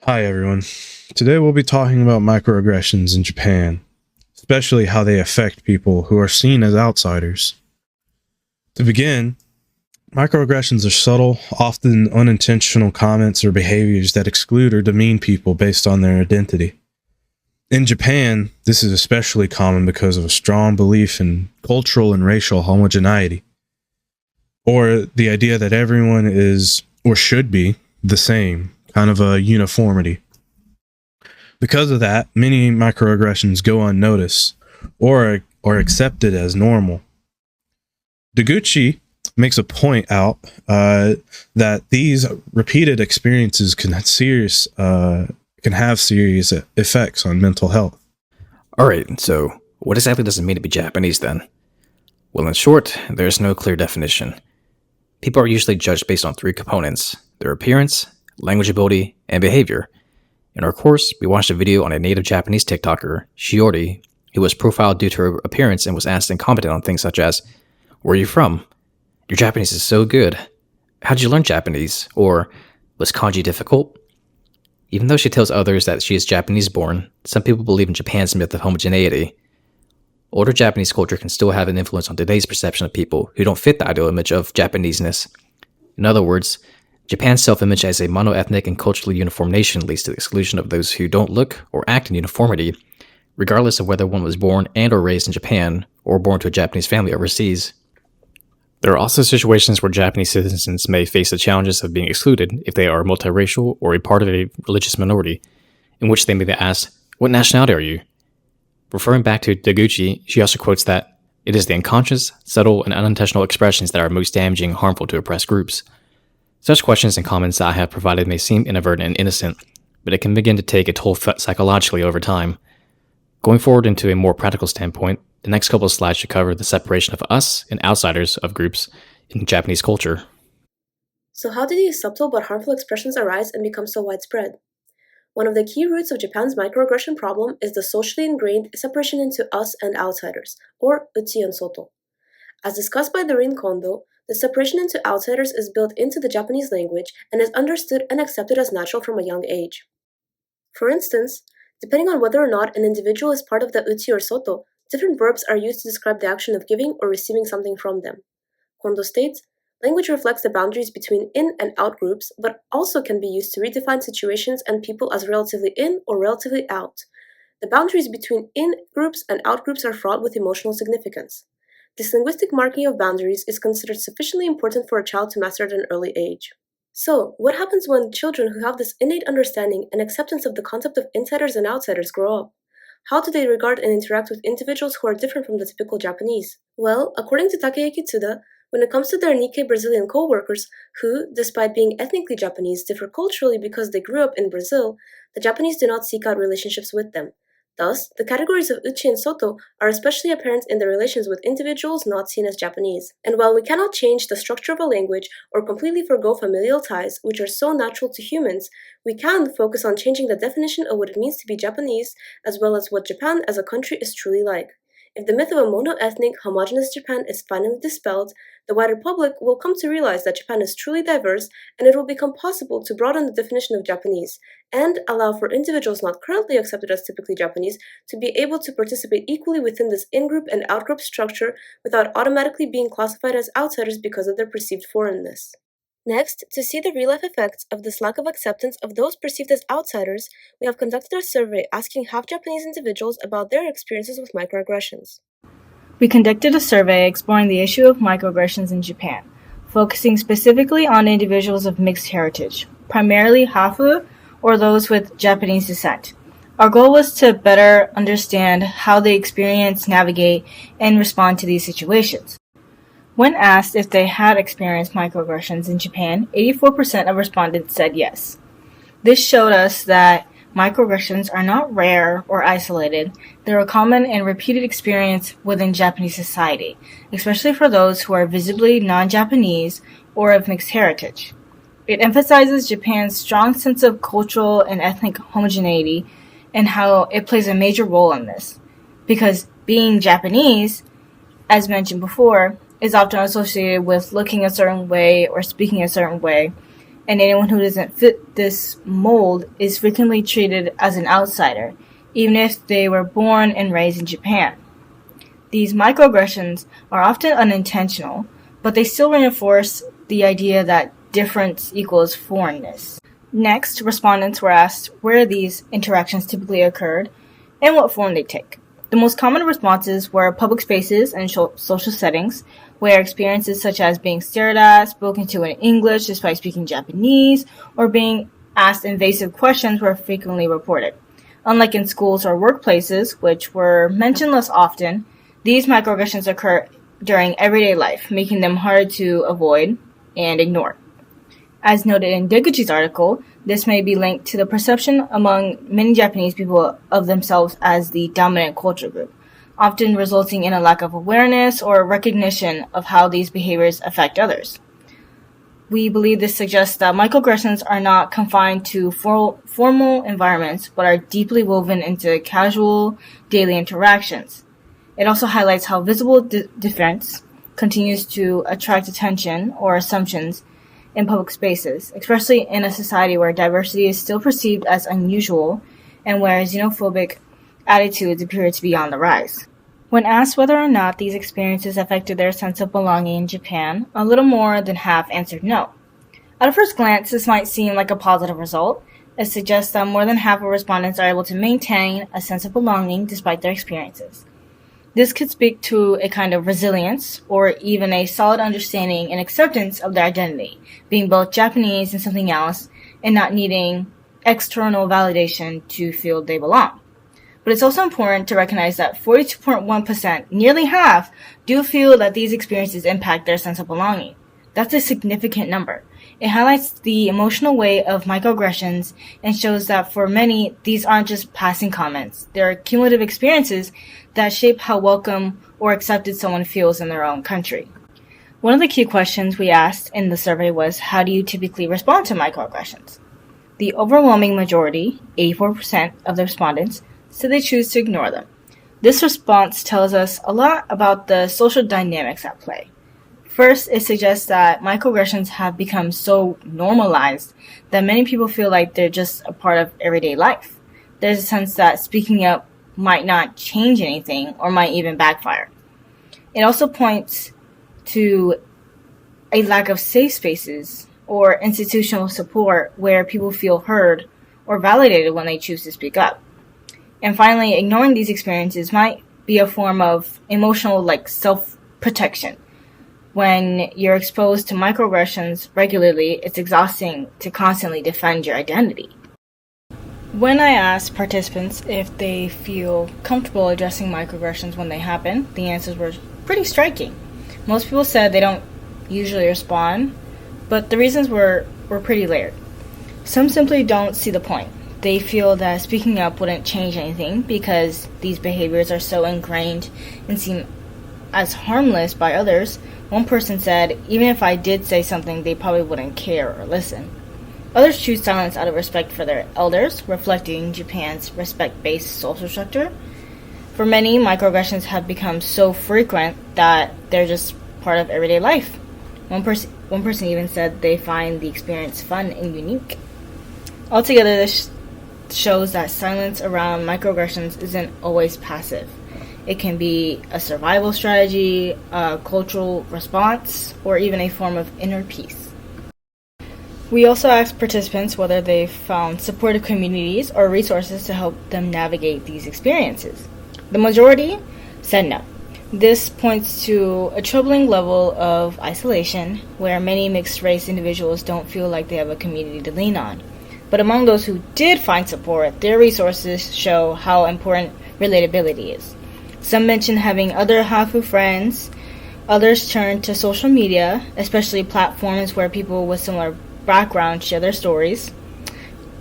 Hi everyone. Today we'll be talking about microaggressions in Japan, especially how they affect people who are seen as outsiders. To begin, microaggressions are subtle, often unintentional comments or behaviors that exclude or demean people based on their identity. In Japan, this is especially common because of a strong belief in cultural and racial homogeneity, or the idea that everyone is, or should be, the same, kind of a uniformity. Because of that, many microaggressions go unnoticed or are accepted as normal. Deguchi makes a point out that these repeated experiences can have serious effects on mental health. Alright, so what exactly does it mean to be Japanese then? Well, in short, there's no clear definition. People are usually judged based on three components: their appearance, language ability, and behavior. In our course, we watched a video on a native Japanese TikToker, Shiori, who was profiled due to her appearance and was asked and commented on things such as, "Where are you from? Your Japanese is so good. How'd you learn Japanese?" Or, "Was kanji difficult?" Even though she tells others that she is Japanese-born, some people believe in Japan's myth of homogeneity. Older Japanese culture can still have an influence on today's perception of people who don't fit the ideal image of Japaneseness. In other words, Japan's self-image as a monoethnic and culturally uniform nation leads to the exclusion of those who don't look or act in uniformity, regardless of whether one was born and or raised in Japan or born to a Japanese family overseas. There are also situations where Japanese citizens may face the challenges of being excluded if they are multiracial or a part of a religious minority, in which they may be asked, "What nationality are you?" Referring back to Deguchi, she also quotes that, "It is the unconscious, subtle, and unintentional expressions that are most damaging and harmful to oppressed groups." Such questions and comments that I have provided may seem inadvertent and innocent, but it can begin to take a toll psychologically over time. Going forward into a more practical standpoint, the next couple of slides should cover the separation of us and outsiders of groups in Japanese culture. So how did these subtle but harmful expressions arise and become so widespread? One of the key roots of Japan's microaggression problem is the socially ingrained separation into us and outsiders, or uchi and soto. As discussed by Doreen Kondo, the separation into outsiders is built into the Japanese language and is understood and accepted as natural from a young age. For instance, depending on whether or not an individual is part of the uchi or soto, different verbs are used to describe the action of giving or receiving something from them. Kondo states, language reflects the boundaries between in and out groups, but also can be used to redefine situations and people as relatively in or relatively out. The boundaries between in groups and out groups are fraught with emotional significance. This linguistic marking of boundaries is considered sufficiently important for a child to master at an early age. So, what happens when children who have this innate understanding and acceptance of the concept of insiders and outsiders grow up? How do they regard and interact with individuals who are different from the typical Japanese? Well, according to Takayuki Tsuda, when it comes to their Nikkei Brazilian co-workers who, despite being ethnically Japanese, differ culturally because they grew up in Brazil, the Japanese do not seek out relationships with them. Thus, the categories of uchi and soto are especially apparent in their relations with individuals not seen as Japanese. And while we cannot change the structure of a language or completely forgo familial ties, which are so natural to humans, we can focus on changing the definition of what it means to be Japanese, as well as what Japan as a country is truly like. If the myth of a monoethnic, homogeneous Japan is finally dispelled, the wider public will come to realize that Japan is truly diverse, and it will become possible to broaden the definition of Japanese, and allow for individuals not currently accepted as typically Japanese to be able to participate equally within this in-group and out-group structure without automatically being classified as outsiders because of their perceived foreignness. Next, to see the real-life effects of this lack of acceptance of those perceived as outsiders, we have conducted a survey asking half Japanese individuals about their experiences with microaggressions. We conducted a survey exploring the issue of microaggressions in Japan, focusing specifically on individuals of mixed heritage, primarily Hafu or those with Japanese descent. Our goal was to better understand how they experience, navigate, and respond to these situations. When asked if they had experienced microaggressions in Japan, 84% of respondents said yes. This showed us that microaggressions are not rare or isolated. They're a common and repeated experience within Japanese society, especially for those who are visibly non-Japanese or of mixed heritage. It emphasizes Japan's strong sense of cultural and ethnic homogeneity and how it plays a major role in this. Because being Japanese, as mentioned before, is often associated with looking a certain way or speaking a certain way, and anyone who doesn't fit this mold is frequently treated as an outsider, even if they were born and raised in Japan. These microaggressions are often unintentional, but they still reinforce the idea that difference equals foreignness. Next, respondents were asked where these interactions typically occurred and what form they take. The most common responses were public spaces and social settings, where experiences such as being stared at, spoken to in English despite speaking Japanese, or being asked invasive questions were frequently reported. Unlike in schools or workplaces, which were mentioned less often, these microaggressions occur during everyday life, making them hard to avoid and ignore. As noted in Deguchi's article, this may be linked to the perception among many Japanese people of themselves as the dominant culture group, often resulting in a lack of awareness or recognition of how these behaviors affect others. We believe this suggests that microaggressions are not confined to formal environments, but are deeply woven into casual, daily interactions. It also highlights how visible difference continues to attract attention or assumptions in public spaces, especially in a society where diversity is still perceived as unusual and where xenophobic attitudes appear to be on the rise. When asked whether or not these experiences affected their sense of belonging in Japan, a little more than half answered no. At a first glance, this might seem like a positive result. It suggests that more than half of respondents are able to maintain a sense of belonging despite their experiences. This could speak to a kind of resilience or even a solid understanding and acceptance of their identity, being both Japanese and something else, and not needing external validation to feel they belong. But it's also important to recognize that 42.1%, nearly half, do feel that these experiences impact their sense of belonging. That's a significant number. It highlights the emotional weight of microaggressions and shows that for many, these aren't just passing comments. They're cumulative experiences that shape how welcome or accepted someone feels in their own country. One of the key questions we asked in the survey was, how do you typically respond to microaggressions? The overwhelming majority, 84% of the respondents, said they choose to ignore them. This response tells us a lot about the social dynamics at play. First, it suggests that microaggressions have become so normalized that many people feel like they're just a part of everyday life. There's a sense that speaking up might not change anything or might even backfire. It also points to a lack of safe spaces or institutional support where people feel heard or validated when they choose to speak up. And finally, ignoring these experiences might be a form of emotional self-protection. When you're exposed to microaggressions regularly, it's exhausting to constantly defend your identity. When I asked participants if they feel comfortable addressing microaggressions when they happen, the answers were pretty striking. Most people said they don't usually respond, but the reasons were pretty layered. Some simply don't see the point. They feel that speaking up wouldn't change anything because these behaviors are so ingrained and seem as harmless by others. One person said, even if I did say something, they probably wouldn't care or listen. Others choose silence out of respect for their elders, reflecting Japan's respect-based social structure. For many, microaggressions have become so frequent that they're just part of everyday life. One person even said they find the experience fun and unique. Altogether, this shows that silence around microaggressions isn't always passive. It can be a survival strategy, a cultural response, or even a form of inner peace. We also asked participants whether they found supportive communities or resources to help them navigate these experiences. The majority said no. This points to a troubling level of isolation where many mixed-race individuals don't feel like they have a community to lean on. But among those who did find support, their resources show how important relatability is. Some mentioned having other Haku friends. Others turned to social media, especially platforms where people with similar backgrounds share their stories.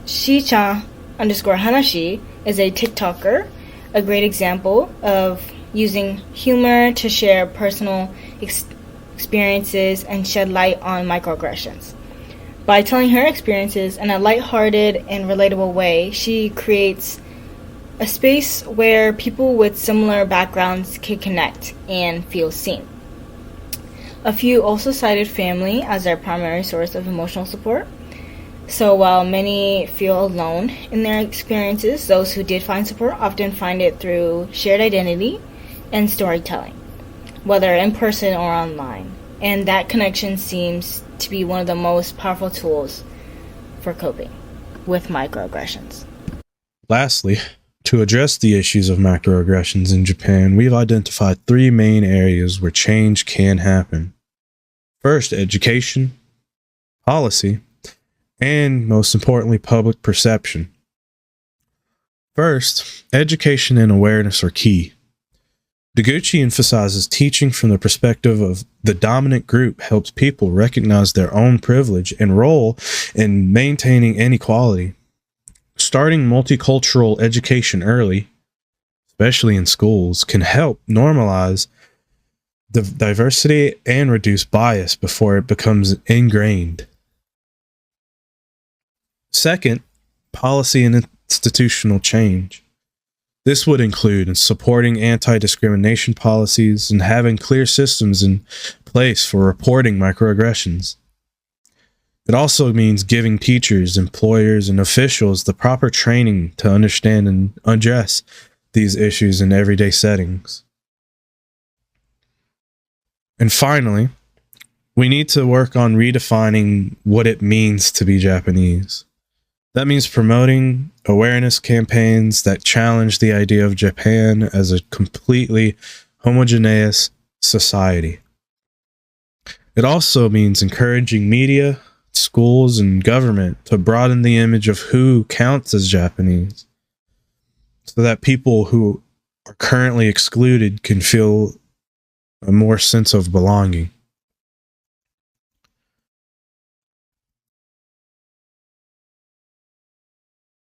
Shi-chan_hanashi is a TikToker, a great example of using humor to share personal experiences and shed light on microaggressions. By telling her experiences in a lighthearted and relatable way, she creates a space where people with similar backgrounds can connect and feel seen. A few also cited family as their primary source of emotional support. So while many feel alone in their experiences, those who did find support often find it through shared identity and storytelling, whether in person or online. And that connection seems to be one of the most powerful tools for coping with microaggressions. Lastly, to address the issues of microaggressions in Japan, we've identified 3 main areas where change can happen. First, education, policy, and most importantly, public perception. First, education and awareness are key. Deguchi emphasizes teaching from the perspective of the dominant group helps people recognize their own privilege and role in maintaining inequality. Starting multicultural education early, especially in schools, can help normalize the diversity and reduce bias before it becomes ingrained. Second, policy and institutional change. This would include supporting anti-discrimination policies and having clear systems in place for reporting microaggressions. It also means giving teachers, employers, and officials the proper training to understand and address these issues in everyday settings. And finally, we need to work on redefining what it means to be Japanese. That means promoting awareness campaigns that challenge the idea of Japan as a completely homogeneous society. It also means encouraging media, schools, and government to broaden the image of who counts as Japanese, so that people who are currently excluded can feel a more sense of belonging.